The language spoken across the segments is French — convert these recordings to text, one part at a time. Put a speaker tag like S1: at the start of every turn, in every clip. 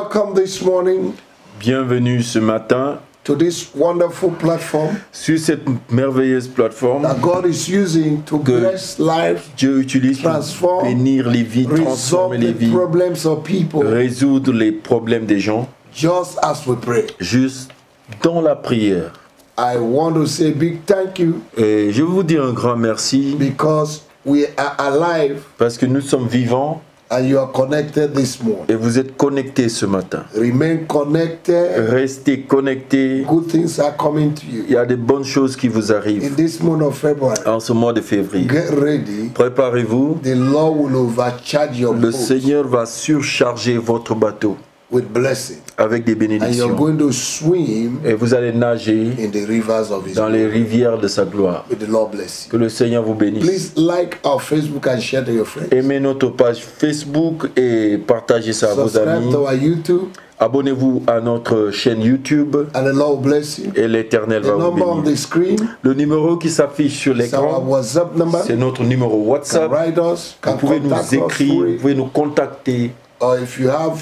S1: Welcome this morning.
S2: Bienvenue ce matin
S1: to this wonderful platform
S2: sur cette merveilleuse plateforme
S1: that God is using to bless lives,
S2: Dieu utilise pour
S1: transform,
S2: bénir les vies,
S1: resolve
S2: transformer les
S1: the
S2: vies,
S1: problems of people,
S2: résoudre les problèmes des gens,
S1: just as we pray.
S2: juste dans la prière.
S1: I want to say a big thank you
S2: Et je veux vous dire un grand merci
S1: because we are alive
S2: parce que nous sommes vivants
S1: and you are connected this morning.
S2: et vous êtes connectés ce matin.
S1: Remain connected.
S2: Restez connectés.
S1: Good things are coming to you.
S2: Il y a des bonnes choses qui vous
S1: In
S2: arrivent
S1: this month of February,
S2: en ce mois de février.
S1: get ready.
S2: Préparez-vous.
S1: The Lord will overcharge your
S2: Le
S1: boat
S2: Seigneur va surcharger votre bateau
S1: with blessing.
S2: avec des
S1: And you're
S2: bénédictions.
S1: going to swim
S2: Et vous allez nager
S1: in the rivers of His
S2: dans les
S1: glory.
S2: rivières de sa gloire.
S1: May the Lord bless you.
S2: Que le Seigneur vous bénisse.
S1: Please like our Facebook and share to your friends.
S2: Aimez notre page Facebook et partagez ça à vos
S1: Subscribe
S2: amis.
S1: to our YouTube
S2: Abonnez-vous à notre chaîne YouTube
S1: and the Lord will bless you.
S2: et l'Éternel
S1: The
S2: va vous
S1: number on
S2: bénir.
S1: the screen
S2: Le numéro qui s'affiche sur
S1: is our
S2: l'écran,
S1: WhatsApp number.
S2: c'est notre numéro
S1: You can
S2: WhatsApp.
S1: write us,
S2: Vous
S1: can
S2: pouvez
S1: contact
S2: nous
S1: us
S2: écrire, vous
S1: free.
S2: pouvez nous contacter.
S1: Or if you have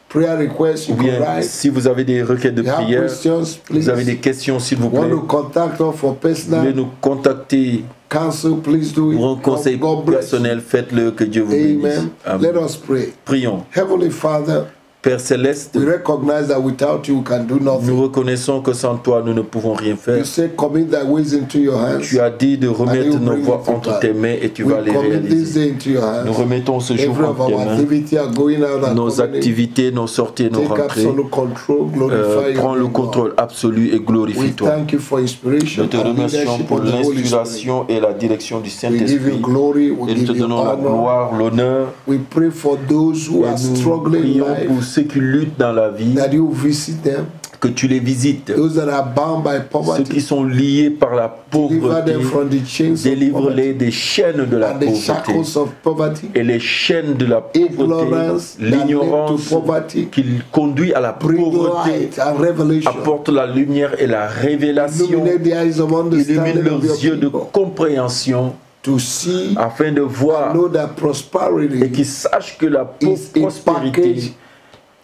S1: prayer requests,
S2: Ou
S1: you can
S2: bien,
S1: write.
S2: si vous avez des requêtes de
S1: If you have
S2: prière,
S1: questions,
S2: vous avez
S1: please.
S2: des questions, s'il vous
S1: Want
S2: plaît,
S1: to contact us for
S2: vous pouvez
S1: personal
S2: nous contacter
S1: counsel, please do it.
S2: pour un conseil
S1: God bless you.
S2: personnel. Faites-le, que Dieu vous bénisse.
S1: Amen.
S2: Amen.
S1: Let us pray.
S2: Prions.
S1: Heavenly Father,
S2: Père Céleste,
S1: we recognize that without you we can do
S2: nous
S1: nothing.
S2: reconnaissons que sans toi, nous ne pouvons rien
S1: You
S2: faire.
S1: say, commit thy ways into your hands.
S2: Tu as dit de remettre
S1: you
S2: nos
S1: bring
S2: voies
S1: it to
S2: entre
S1: pass.
S2: tes mains et tu
S1: We
S2: vas les
S1: commit this
S2: réaliser.
S1: day into your
S2: Nous
S1: hands.
S2: remettons ce jour
S1: Every of
S2: entre tes
S1: our
S2: mains.
S1: activity are going out and
S2: Nos
S1: coming in.
S2: activités, nos sorties, nos
S1: Take
S2: rentrées.
S1: absolute control, glorify your
S2: Prends le
S1: name, Lord.
S2: contrôle absolu et
S1: We
S2: glorifie-toi.
S1: thank you for inspiration
S2: Nous te
S1: and
S2: remercions
S1: leadership
S2: pour
S1: of the Holy Spirit.
S2: l'inspiration et la direction du
S1: We give you
S2: Saint-Esprit.
S1: glory, we
S2: Et nous te
S1: give you
S2: donnons la
S1: honor.
S2: gloire, l'honneur.
S1: We pray for those who
S2: Et
S1: are
S2: nous
S1: struggling in
S2: prions pour
S1: life,
S2: ceux qui luttent dans la vie,
S1: that you visit them.
S2: que tu les visites.
S1: Those that are bound by
S2: Ceux
S1: poverty,
S2: qui sont liés par la
S1: deliver
S2: pauvreté,
S1: them from the chains of
S2: délivre-les
S1: poverty
S2: des chaînes de la
S1: and the
S2: pauvreté.
S1: shackles of poverty.
S2: Et les chaînes de la pauvreté,
S1: Ignorance that led
S2: l'ignorance
S1: to poverty,
S2: qui conduit à la
S1: bring
S2: pauvreté,
S1: light and revelation.
S2: apporte la lumière et la révélation,
S1: Illuminate the eyes of
S2: illumine
S1: understanding of
S2: leurs
S1: your
S2: yeux de
S1: people
S2: compréhension
S1: to see
S2: afin de
S1: and
S2: voir
S1: know that
S2: et
S1: prosperity
S2: qu'ils sachent que la
S1: is a
S2: prospérité
S1: package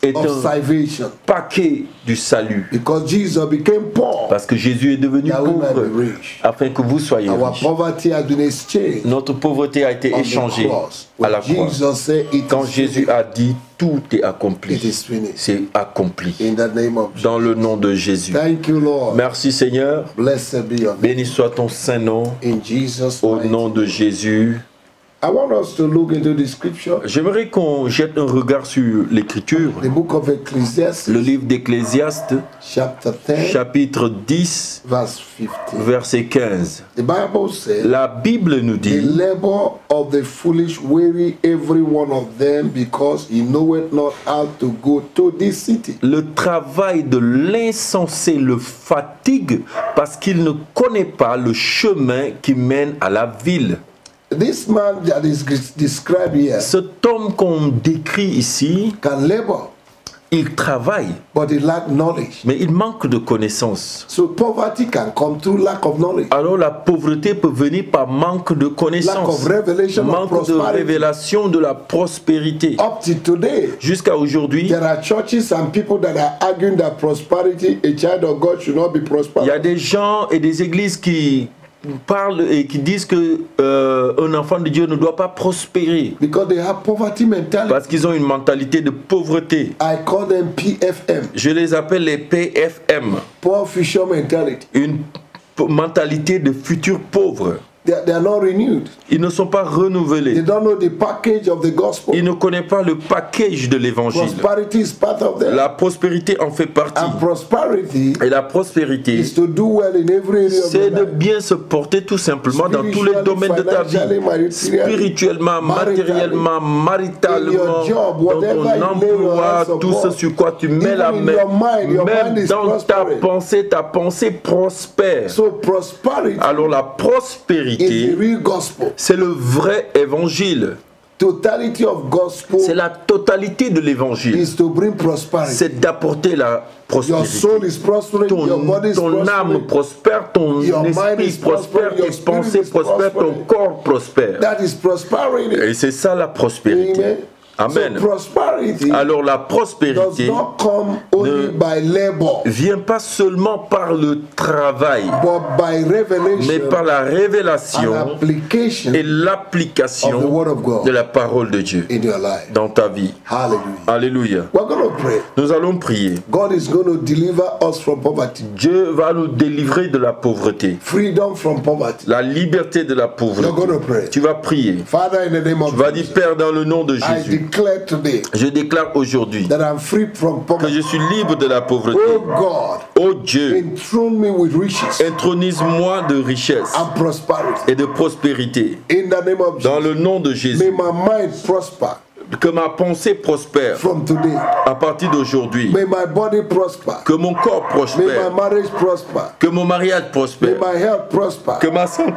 S2: est
S1: of
S2: un
S1: salvation.
S2: paquet du salut.
S1: Because Jesus became poor
S2: Parce que Jésus est devenu
S1: that we might
S2: pauvre
S1: be rich.
S2: afin que vous soyez
S1: Our
S2: riches.
S1: poverty has been exchanged
S2: Notre pauvreté a été
S1: on the
S2: échangée
S1: cross.
S2: à la
S1: When
S2: croix.
S1: Jesus said it
S2: Quand
S1: is
S2: Jésus
S1: finished,
S2: a dit tout est
S1: it
S2: accompli,
S1: is finished.
S2: c'est accompli.
S1: In the name of Jesus.
S2: Dans le nom de Jésus.
S1: Thank you, Lord.
S2: Merci Seigneur.
S1: Blessed be your name.
S2: Béni soit ton saint nom.
S1: In Jesus'
S2: Au
S1: mighty
S2: nom de Jésus.
S1: I want us to look into the scripture,
S2: J'aimerais qu'on jette un regard sur l'écriture.
S1: the book of Ecclesiastes,
S2: Le livre d'Ecclésiaste,
S1: chapter 10,
S2: chapitre 10,
S1: verse 15.
S2: verset 15.
S1: The Bible says,
S2: La Bible nous
S1: the
S2: dit,
S1: labor of the foolish weary every one of them, because he knoweth not how to go to this city.
S2: le travail de l'insensé le fatigue parce qu'il ne connaît pas le chemin qui mène à la ville.
S1: This man that is described here
S2: Cet homme qu'on décrit ici,
S1: can labor,
S2: il travaille,
S1: but he lack knowledge.
S2: mais il manque de connaissances.
S1: So poverty can come through lack of knowledge,
S2: Alors la pauvreté peut venir par manque de
S1: lack
S2: connaissances,
S1: of revelation of
S2: manque de
S1: prosperity.
S2: révélation de la prospérité.
S1: Up to today,
S2: Jusqu'à aujourd'hui,
S1: there are churches and people that are arguing that prosperity, a child of God should not be
S2: il y a
S1: prosperous.
S2: des gens et des églises qui parlent et qui disent que un enfant de Dieu ne doit pas prospérer
S1: Because they have poverty mentality.
S2: parce qu'ils ont une mentalité de pauvreté.
S1: I call them PFM,
S2: Je les appelle les PFM,
S1: poor future mentality.
S2: une mentalité de futurs pauvres.
S1: They are not renewed.
S2: Ils ne sont pas
S1: They
S2: renouvelés.
S1: don't know the package of the gospel.
S2: Ils ne connaissent pas le package de l'évangile.
S1: Prosperity is part of that.
S2: La prospérité en fait partie.
S1: And prosperity
S2: Et la prospérité,
S1: is to do well in every area of
S2: c'est
S1: your
S2: de
S1: life.
S2: bien se porter tout simplement dans tous les
S1: Spiritually,
S2: domaines de ta vie.
S1: financially,
S2: Spirituellement, matériellement, maritalement,
S1: in your job,
S2: dans
S1: whatever you
S2: ton
S1: lay your
S2: emploi,
S1: hands
S2: tout
S1: upon.
S2: ce sur quoi tu mets
S1: Even
S2: la
S1: in
S2: main.
S1: your mind
S2: Même
S1: is
S2: dans
S1: prospering.
S2: ta pensée prospère.
S1: So prosperity
S2: Alors la
S1: is the
S2: prospérité,
S1: real gospel.
S2: c'est le vrai évangile.
S1: Totality of gospel
S2: C'est la totalité de l'évangile.
S1: is to bring prosperity.
S2: C'est d'apporter la
S1: Your
S2: prospérité.
S1: soul is prospering, your body is
S2: Ton âme
S1: prospering.
S2: prospère, ton
S1: Your mind
S2: esprit
S1: is
S2: prospère,
S1: prospering, your
S2: tes
S1: spirit
S2: pensées
S1: is
S2: prospèrent, ton
S1: prospering.
S2: corps prospère.
S1: That is prosperity.
S2: Et c'est ça la prospérité.
S1: Amen.
S2: Amen.
S1: So prosperity
S2: Alors la
S1: does
S2: prospérité
S1: not come only by labor,
S2: vient pas seulement par le travail,
S1: but by
S2: mais
S1: revelation
S2: par la
S1: and
S2: révélation
S1: application
S2: et
S1: of the
S2: l'application
S1: word of God
S2: de la parole de Dieu
S1: in your life.
S2: dans ta vie.
S1: Hallelujah.
S2: Alléluia.
S1: We're going to pray.
S2: Nous allons prier.
S1: God is going to deliver us from poverty,
S2: Dieu va nous délivrer de la pauvreté,
S1: freedom from poverty.
S2: la liberté de la
S1: You're
S2: pauvreté.
S1: going to pray.
S2: Tu vas prier.
S1: Father, in the name
S2: Tu
S1: of
S2: vas dire,
S1: Jesus,
S2: Père, dans le nom de
S1: I
S2: Jésus,
S1: declare today
S2: je déclare aujourd'hui
S1: that I'm free from
S2: que
S1: poverty.
S2: je suis libre de la pauvreté.
S1: Oh God,
S2: Oh Dieu,
S1: enthrone me with riches
S2: intronise-moi de richesse
S1: and prosperity.
S2: et de prospérité.
S1: In the name of
S2: Dans
S1: Jesus,
S2: le nom de
S1: may
S2: Jésus,
S1: my mind prosper
S2: que ma pensée prospère
S1: from today.
S2: à partir d'aujourd'hui.
S1: May my body prosper.
S2: Que mon corps
S1: May my
S2: prospère.
S1: marriage prosper.
S2: Que mon mariage
S1: May
S2: prospère.
S1: my health prosper.
S2: Que ma santé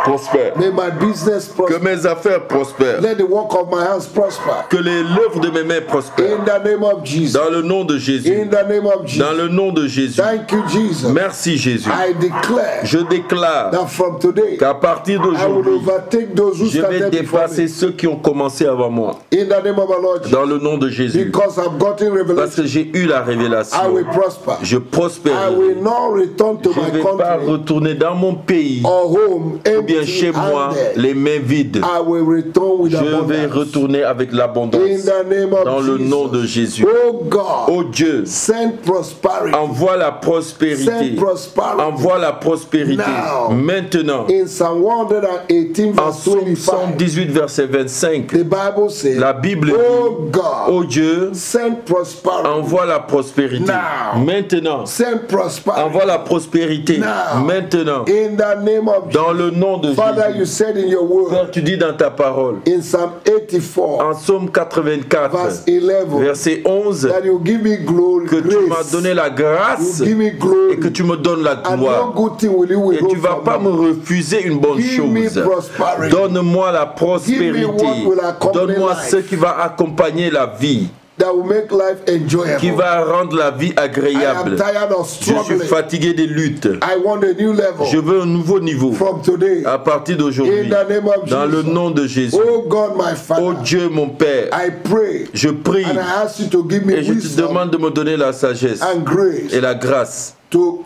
S2: prospère.
S1: May my business
S2: Que
S1: prosper.
S2: mes affaires prospèrent.
S1: Let the work of my hands prosper.
S2: Que l'œuvre de mes mains prospère.
S1: In the name of Jesus.
S2: Dans le nom de Jésus.
S1: In the name of
S2: Dans
S1: Jesus.
S2: le nom de Jésus.
S1: Thank you, Jesus.
S2: Merci Jésus.
S1: I declare
S2: Je déclare
S1: that from today,
S2: qu'à partir
S1: I will
S2: d'aujourd'hui,
S1: overtake those who
S2: je vais
S1: started before
S2: dépasser
S1: me.
S2: ceux qui ont commencé avant moi.
S1: In the name of our Lord Jesus.
S2: Dans le nom de Jésus.
S1: Because I've gotten
S2: Parce
S1: revelation,
S2: que j'ai eu la
S1: I
S2: révélation.
S1: will prosper.
S2: Je
S1: I
S2: prospérerai.
S1: will not return to
S2: Je
S1: my
S2: ne vais pas
S1: country
S2: retourner dans mon pays
S1: or home
S2: ou bien chez moi
S1: empty-handed.
S2: les mains vides.
S1: I will return with
S2: Je vais
S1: abundance.
S2: retourner avec
S1: In
S2: l'abondance.
S1: the name of
S2: Dans le
S1: Jesus.
S2: nom de Jésus.
S1: Oh God,
S2: Oh Dieu,
S1: send prosperity.
S2: envoie la
S1: Send
S2: prospérité.
S1: prosperity.
S2: Envoie la prospérité.
S1: Now.
S2: Maintenant,
S1: In Psalm 118
S2: en
S1: verse
S2: Psaume
S1: 25,
S2: 118, verset 25,
S1: the Bible says,
S2: la Bible
S1: oh
S2: dit,
S1: God,
S2: oh Dieu,
S1: send prosperity.
S2: envoie la prospérité.
S1: Now.
S2: Maintenant,
S1: Send prosperity.
S2: envoie la prospérité.
S1: Now.
S2: Maintenant,
S1: In the name of
S2: dans
S1: Jesus.
S2: le nom de
S1: Father, you
S2: Jésus.
S1: said in your word,
S2: Père, tu dis dans ta parole,
S1: in Psalm 84,
S2: en Psaume 84,
S1: verse 11,
S2: verset 11,
S1: that you give me glory,
S2: que tu m'as
S1: grace.
S2: donné la grâce
S1: You give me glory.
S2: et que tu me donnes la
S1: And no
S2: gloire.
S1: good thing will you
S2: Et tu
S1: withhold
S2: vas
S1: from
S2: pas
S1: me.
S2: me refuser une bonne
S1: Give me
S2: chose.
S1: prosperity.
S2: Donne-moi la
S1: Give me
S2: prospérité.
S1: what will accompany
S2: Donne-moi
S1: life.
S2: ce qui va accompagner la vie,
S1: That will make life enjoyable.
S2: qui va rendre la vie
S1: I am
S2: agréable.
S1: tired of
S2: Je suis
S1: struggling.
S2: fatigué des luttes.
S1: I want a new level
S2: Je veux un nouveau niveau
S1: from today.
S2: à partir
S1: In
S2: d'aujourd'hui.
S1: the name of
S2: Dans le
S1: Jesus.
S2: nom de Jésus.
S1: Oh God, my
S2: Oh
S1: Father,
S2: Dieu, mon Père,
S1: I pray
S2: je prie
S1: and I ask you to give me
S2: et je te
S1: wisdom
S2: demande de me donner la sagesse
S1: and grace
S2: et la grâce
S1: to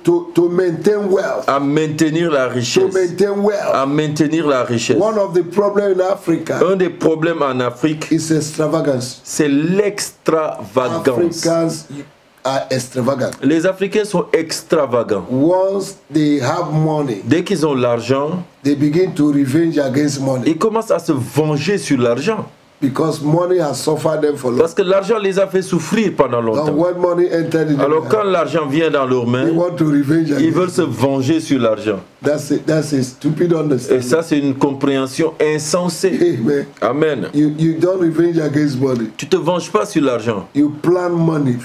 S1: maintain wealth.
S2: à maintenir la
S1: To
S2: richesse.
S1: maintain wealth.
S2: À maintenir la richesse.
S1: One of the problems in Africa
S2: Un des problèmes en Afrique,
S1: is extravagance.
S2: c'est l'extravagance.
S1: Africans are extravagant.
S2: Les Africains sont extravagants.
S1: Once they have money,
S2: Dès qu'ils ont l'argent,
S1: they begin to revenge against money
S2: ils commencent à se venger sur l'argent.
S1: because money has suffered them for long.
S2: Parce que l'argent les a fait souffrir pendant
S1: And
S2: longtemps.
S1: when money entered in
S2: Alors
S1: their
S2: quand l'argent vient dans leurs
S1: they
S2: mains,
S1: want to revenge
S2: ils
S1: against.
S2: veulent se venger sur l'argent.
S1: That's a stupid
S2: Et
S1: understanding.
S2: ça, c'est une compréhension insensée.
S1: Amen.
S2: Amen.
S1: You don't revenge against money.
S2: Tu te venges pas sur l'argent.
S1: You plan money.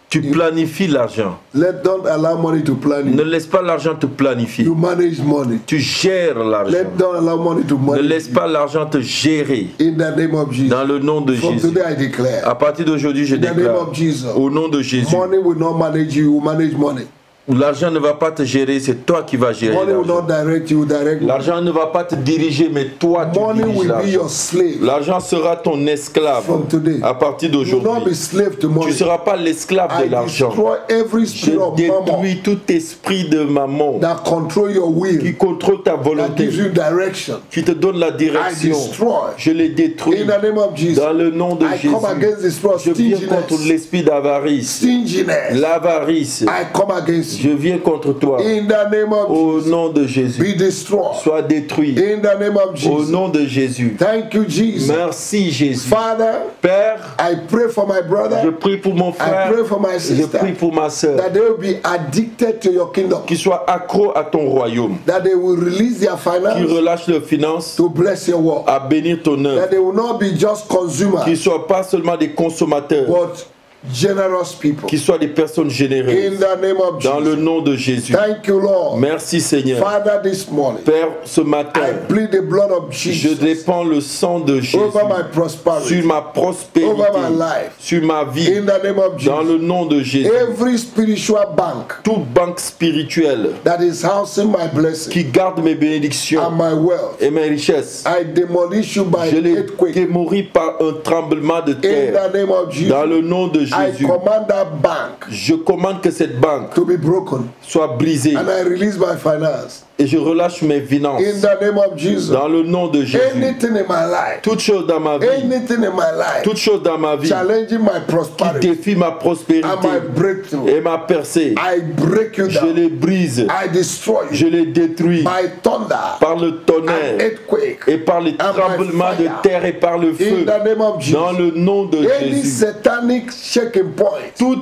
S2: Tu planifies l'argent.
S1: Don't allow money to plan
S2: Ne
S1: you.
S2: laisse pas l'argent te planifier.
S1: You manage money.
S2: Tu gères l'argent.
S1: Don't allow money to
S2: Ne
S1: manage
S2: laisse
S1: you.
S2: pas l'argent te gérer.
S1: In the name of Jesus.
S2: Dans le nom de
S1: From
S2: Jésus.
S1: today I declare.
S2: À partir d'aujourd'hui, je
S1: In the name
S2: déclare,
S1: of Jesus.
S2: au nom de Jésus,
S1: Money will not manage you. You manage money.
S2: l'argent ne va pas te gérer, c'est toi qui vas gérer
S1: Money will
S2: l'argent.
S1: not direct you. Direct.
S2: L'argent ne va pas te diriger, mais toi tu
S1: Money
S2: diriges
S1: will be
S2: l'argent.
S1: your slave.
S2: L'argent sera ton esclave
S1: From today.
S2: à partir
S1: You will not be
S2: d'aujourd'hui.
S1: slave to
S2: Tu
S1: money.
S2: ne seras pas l'esclave
S1: I
S2: de l'argent.
S1: destroy every spirit
S2: Je
S1: of mammon
S2: détruis tout esprit de maman
S1: that control your will,
S2: qui contrôle ta
S1: that
S2: volonté,
S1: gives you direction.
S2: qui te donne la
S1: I
S2: direction.
S1: destroy.
S2: Je les détruis
S1: In the name of Jesus.
S2: dans le nom de
S1: I
S2: Jésus.
S1: come against the spirit of
S2: Je viens contre
S1: stinginess.
S2: l'esprit d'avarice,
S1: Stinginess.
S2: l'avarice.
S1: I come against you.
S2: Je viens contre toi.
S1: In the name of
S2: Au
S1: Jesus.
S2: nom de Jésus.
S1: Be destroyed.
S2: Sois détruit.
S1: In the name of
S2: Au
S1: Jesus.
S2: nom de Jésus.
S1: Thank you, Jesus.
S2: Merci Jésus.
S1: Father,
S2: Père,
S1: I pray for my brother.
S2: je prie pour mon
S1: I
S2: frère.
S1: pray for my
S2: Je
S1: sister.
S2: prie pour ma soeur.
S1: That they will be addicted to your kingdom.
S2: Qu'ils soient accros à ton royaume.
S1: That they will release their
S2: Qu'ils
S1: finance
S2: relâchent leurs finances
S1: to bless your work.
S2: à bénir ton œuvre.
S1: That they will not be just
S2: Qu'ils ne
S1: consumers,
S2: soient pas seulement des consommateurs,
S1: but generous people.
S2: qui soient des personnes
S1: In
S2: généreuses.
S1: the name of
S2: Dans le
S1: Jesus.
S2: nom de Jésus.
S1: Thank you, Lord.
S2: Merci Seigneur.
S1: Father, this morning,
S2: Père, ce
S1: I
S2: matin,
S1: plead the blood of
S2: je
S1: Jesus
S2: répands le sang de Jésus
S1: over my
S2: sur
S1: prosperity,
S2: ma
S1: over
S2: prospérité,
S1: my life.
S2: sur ma vie,
S1: In the name of
S2: dans
S1: Jesus.
S2: le nom de Jésus.
S1: Every spiritual bank
S2: Toute banque spirituelle
S1: that is housing my blessing
S2: qui garde mes bénédictions
S1: and my wealth,
S2: et mes richesses,
S1: I demolish you by
S2: je les
S1: earthquake.
S2: démolis par un tremblement de
S1: In
S2: terre.
S1: the name of Jesus,
S2: Dans le nom de
S1: I
S2: Jésus,
S1: command that bank
S2: je commande que cette banque
S1: to be broken
S2: soit brisée
S1: and I release my finance.
S2: et je relâche mes finances.
S1: In the name of Jesus,
S2: Dans le nom de Jésus,
S1: anything in my life,
S2: toute chose dans ma vie,
S1: anything in my life
S2: toute chose dans ma vie
S1: challenging my
S2: qui
S1: prosperity
S2: défie ma
S1: and my
S2: prospérité
S1: breakthrough,
S2: et ma percée,
S1: I break you
S2: je
S1: down.
S2: les brise,
S1: I destroy
S2: je
S1: you
S2: les détruis
S1: by thunder
S2: par le
S1: and
S2: tonnerre
S1: earthquake.
S2: et par les
S1: and by
S2: tremblements de
S1: fire.
S2: terre et par le
S1: In
S2: feu.
S1: the name of
S2: Dans
S1: Jesus,
S2: le nom de
S1: any
S2: Jésus,
S1: satanic shaking point
S2: toute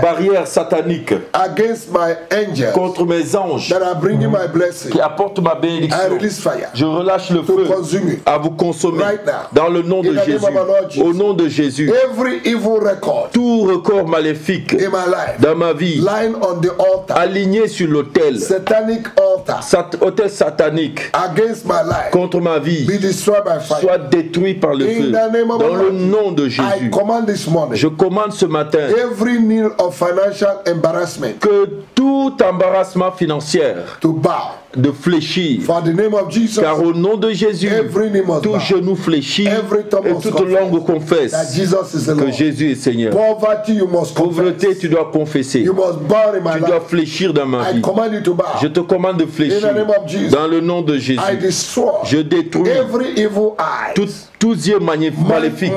S2: barrière satanique
S1: against my angels
S2: contre mes anges
S1: that are bringing my blessing,
S2: qui apportent ma
S1: I
S2: bénédiction,
S1: release fire
S2: je relâche le
S1: to
S2: feu
S1: consume you.
S2: à vous consommer
S1: Right now.
S2: dans le nom de
S1: In the name
S2: Jésus.
S1: of our Lord Jesus.
S2: Au nom de Jésus,
S1: Every evil record
S2: tout record maléfique
S1: in my life
S2: dans ma vie,
S1: lying on the altar,
S2: aligné sur l'autel,
S1: satanic altar
S2: autel satanique
S1: against my life,
S2: contre ma vie,
S1: be destroyed by fire.
S2: soit détruit par le
S1: In
S2: feu.
S1: the name of
S2: Dans
S1: our
S2: le
S1: Lord
S2: nom de
S1: I
S2: Jésus,
S1: command this morning
S2: je commande ce matin
S1: every need of financial embarrassment
S2: que tout embarrassement financier
S1: to bow
S2: de fléchir,
S1: for the name of Jesus.
S2: car au nom de Jésus,
S1: Every knee must
S2: tout
S1: bow.
S2: genou fléchit
S1: Every tongue
S2: et
S1: must
S2: toute
S1: confess
S2: langue confesse
S1: that Jesus is the
S2: que
S1: Lord.
S2: Jésus est Seigneur.
S1: Poverty, you must
S2: Pauvreté,
S1: confess.
S2: tu dois confesser.
S1: You must bow in my
S2: Tu dois
S1: life.
S2: fléchir dans ma
S1: I
S2: vie.
S1: command you to bow.
S2: Je te commande de
S1: In
S2: fléchir
S1: the name of Jesus.
S2: dans le nom de Jésus.
S1: I destroy
S2: Je détruis
S1: every evil eye
S2: tous yeux maléfiques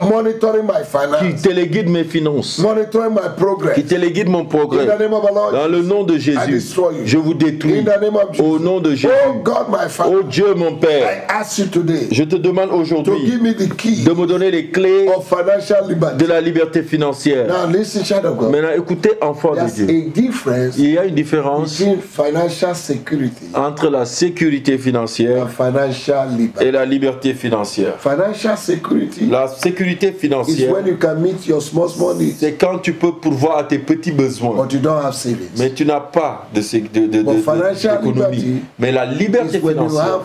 S1: monitoring my
S2: qui
S1: finance,
S2: téléguident mes finances,
S1: monitoring my progress.
S2: qui téléguident mon
S1: In
S2: progrès.
S1: the name of our Lord
S2: Dans le nom de
S1: I
S2: Jésus,
S1: destroy you.
S2: je vous détruis.
S1: In the name of Jesus.
S2: Au nom de Jésus.
S1: Oh God, my Father,
S2: Oh Dieu, mon
S1: I
S2: Père,
S1: ask you today
S2: je te demande
S1: to
S2: aujourd'hui
S1: give me the key
S2: de me donner les clés
S1: of financial liberty.
S2: de la liberté financière.
S1: Now listen, child of God.
S2: Maintenant, écoutez, enfants de
S1: There's
S2: Dieu.
S1: a difference
S2: Il y a une différence
S1: between financial security
S2: entre la sécurité financière
S1: and financial liberty.
S2: et la liberté financière.
S1: Financial security
S2: La sécurité
S1: is
S2: financière,
S1: when you can meet your small needs,
S2: c'est quand tu peux pourvoir à tes petits besoins,
S1: but you don't have savings.
S2: mais tu n'as pas d'économie.
S1: financial liberty
S2: Mais la liberté
S1: It's when you
S2: financière,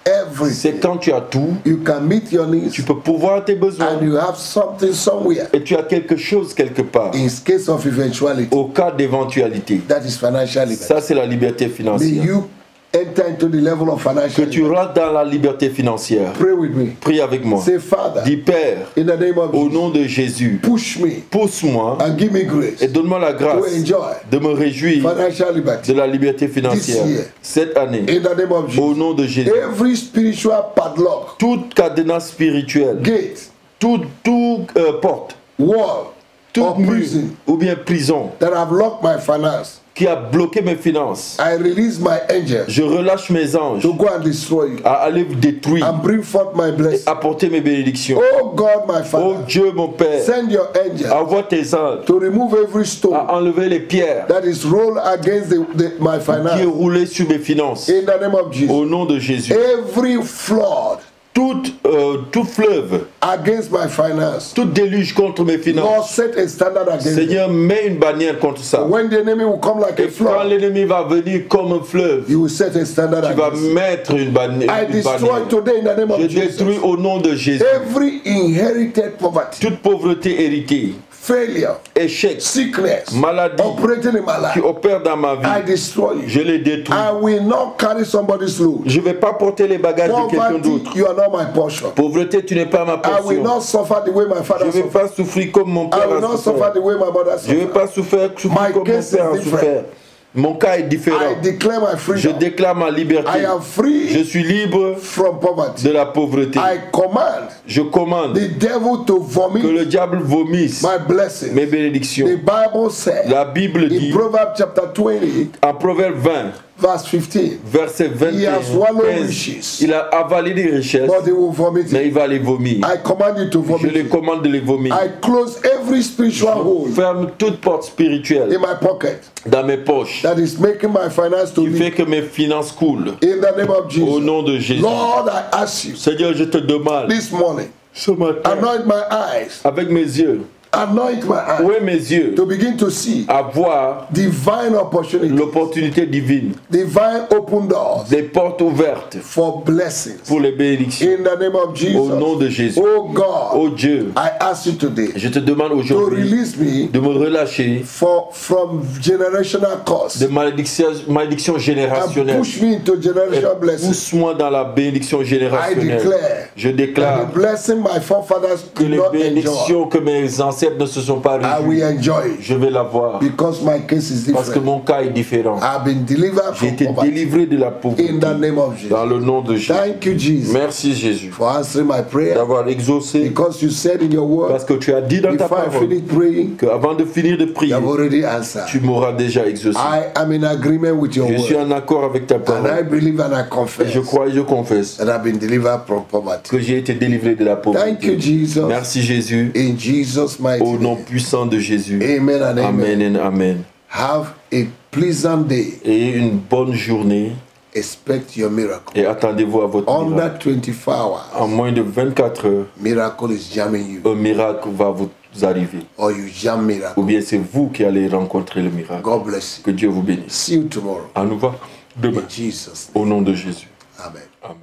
S1: have everything.
S2: c'est quand tu as tout,
S1: You can meet your needs
S2: tu peux pourvoir à tes besoins,
S1: and you have something somewhere.
S2: et tu as quelque chose quelque part.
S1: In case of eventuality,
S2: Au cas d'éventualité,
S1: that is financial liberty.
S2: ça c'est la liberté
S1: May
S2: financière.
S1: you enter into the level of
S2: Que
S1: financial
S2: tu
S1: liberty.
S2: rentres dans la liberté financière.
S1: Pray with me.
S2: Prie avec moi.
S1: Say, Father,
S2: Dis Père,
S1: in the name of
S2: au
S1: Jesus,
S2: nom de Jésus,
S1: push me
S2: pousse-moi
S1: and give me grace
S2: et donne-moi la
S1: to
S2: grâce
S1: enjoy
S2: de me réjouir
S1: financial liberty.
S2: de la liberté financière
S1: This year.
S2: cette année.
S1: In the name of
S2: Au
S1: Jesus,
S2: nom de Jésus,
S1: every spiritual padlock,
S2: toute cadenas spirituelle,
S1: gate,
S2: toute porte,
S1: wall,
S2: toute
S1: or
S2: mur
S1: prison
S2: ou bien prison
S1: that have locked my finance,
S2: qui a bloqué mes finances,
S1: I release my angels
S2: je relâche mes anges
S1: to go and destroy you
S2: à aller vous détruire,
S1: and bring forth my blessing.
S2: apporter mes bénédictions.
S1: Oh God, my
S2: Oh
S1: Father,
S2: Dieu mon Père,
S1: send your angels
S2: envoie tes anges
S1: to remove every
S2: à
S1: stone
S2: enlever les pierres
S1: that is rolled against my
S2: qui est
S1: finance.
S2: roulé sur mes finances.
S1: In the name of Jesus,
S2: Au nom de Jésus,
S1: every flood
S2: tout fleuve,
S1: against my finance,
S2: tout déluge contre mes
S1: Lord,
S2: finances,
S1: set a standard against it.
S2: Seigneur, mets une bannière contre ça.
S1: When the enemy will come like a
S2: Et quand
S1: flood,
S2: l'ennemi va venir comme un fleuve,
S1: you will set a standard
S2: tu vas
S1: against it.
S2: mettre une
S1: I
S2: bannière.
S1: destroy today in the name
S2: Je
S1: of
S2: détruis
S1: Jesus
S2: au nom de Jésus
S1: every inherited poverty,
S2: toute pauvreté héritée,
S1: failure,
S2: échec,
S1: sickness
S2: maladie
S1: operating in my
S2: qui
S1: life.
S2: opère dans ma
S1: I
S2: vie.
S1: destroy you.
S2: Je les détruis.
S1: I will not carry somebody's load.
S2: Je ne vais pas porter les bagages de quelqu'un
S1: Poverty,
S2: d'autre.
S1: you are not my portion.
S2: Pauvreté, tu n'es pas ma
S1: I will
S2: portion.
S1: not suffer the way my
S2: Je
S1: father
S2: ne vais
S1: suffered.
S2: pas souffrir comme mon
S1: I
S2: père
S1: will
S2: a
S1: not suffer
S2: souffert.
S1: the way my mother
S2: Je ne vais
S1: suffered.
S2: pas souffrir
S1: My
S2: comme mon
S1: case
S2: père a
S1: is different.
S2: souffert. Mon cas est différent.
S1: I declare my
S2: Je
S1: freedom.
S2: déclare ma liberté.
S1: I am free
S2: Je suis libre
S1: from poverty.
S2: de la pauvreté.
S1: I command
S2: Je commande
S1: the devil to
S2: que
S1: vomit
S2: le diable vomisse
S1: my blessings.
S2: mes bénédictions.
S1: The Bible said
S2: La Bible
S1: in
S2: dit
S1: Proverbs chapter 20,
S2: en Proverbe 20,
S1: verse 15,
S2: verset 21,
S1: He has swallowed
S2: 15,
S1: riches,
S2: il a avalé des richesses,
S1: but he will vomit
S2: mais
S1: it.
S2: il va les vomir.
S1: I command you to
S2: Je
S1: vomit
S2: les
S1: it.
S2: commande de les vomir.
S1: I close every spiritual hole
S2: Ferme toute porte spirituelle
S1: in my pocket
S2: dans mes poches
S1: that is making my finance to
S2: qui fait
S1: leak.
S2: que mes finances coulent.
S1: In the name of
S2: Au
S1: Jesus.
S2: nom de Jésus.
S1: Lord, I ask you
S2: Seigneur, je te demande
S1: this morning
S2: Ce matin,
S1: Anoint my eyes.
S2: avec mes yeux,
S1: Anoint my eyes.
S2: ouvrez mes yeux
S1: To begin to see
S2: à voir
S1: divine opportunities.
S2: l'opportunité divine,
S1: Divine open doors
S2: des portes ouvertes
S1: for blessings.
S2: pour les bénédictions.
S1: In the name of Jesus.
S2: Au nom de Jésus.
S1: Oh God.
S2: Oh Dieu,
S1: I ask you today
S2: je te demande
S1: to
S2: aujourd'hui
S1: release me
S2: de me relâcher
S1: from generational curse
S2: de malédiction
S1: and
S2: générationnelle.
S1: push me into
S2: Et
S1: generational blessings.
S2: pousse-moi dans la bénédiction
S1: I
S2: générationnelle.
S1: declare
S2: Je
S1: that
S2: déclare
S1: the blessing my forefathers
S2: que
S1: did
S2: les
S1: not enjoy,
S2: bénédictions que mes ancêtres ne se sont pas
S1: I will
S2: réjouies,
S1: enjoy it
S2: je vais l'avoir.
S1: because my case is
S2: Parce que
S1: different.
S2: mon cas est différent.
S1: I've been delivered
S2: J'ai
S1: from
S2: été
S1: poverty.
S2: délivré de la
S1: In
S2: pauvreté.
S1: the name of
S2: Dans
S1: Jesus.
S2: le nom de Jésus.
S1: Thank you, Jesus,
S2: Merci Jésus
S1: for answering my prayer.
S2: d'avoir exaucé.
S1: Because you said in your word,
S2: Parce que tu as dit dans ta
S1: before I
S2: parole
S1: finish praying,
S2: qu'avant de finir de
S1: you
S2: prier,
S1: have already answered.
S2: tu m'auras déjà exaucé.
S1: I am in agreement with your
S2: Je suis
S1: word.
S2: en accord avec ta
S1: And I
S2: parole.
S1: believe and I
S2: Et
S1: confess
S2: je crois et je confesse
S1: that I've been delivered from poverty.
S2: que j'ai été délivré de la
S1: Thank you,
S2: pauvreté.
S1: Jesus.
S2: Merci Jésus.
S1: In Jesus' mighty
S2: Au nom
S1: name.
S2: puissant de Jésus.
S1: Amen and amen.
S2: Amen et amen.
S1: Have a pleasant day.
S2: Et une bonne journée.
S1: Expect your miracle.
S2: Et attendez-vous à votre
S1: Under
S2: miracle.
S1: 24 hours,
S2: En moins de 24 heures,
S1: miracle is jamming you.
S2: un miracle va vous arriver.
S1: Or you jam
S2: Ou
S1: miracle.
S2: bien c'est vous qui allez rencontrer le miracle.
S1: God bless you.
S2: Que Dieu vous bénisse.
S1: See you tomorrow.
S2: À nous voir demain.
S1: In Jesus'
S2: Au nom de Jésus.
S1: name. Amen.
S2: Amen.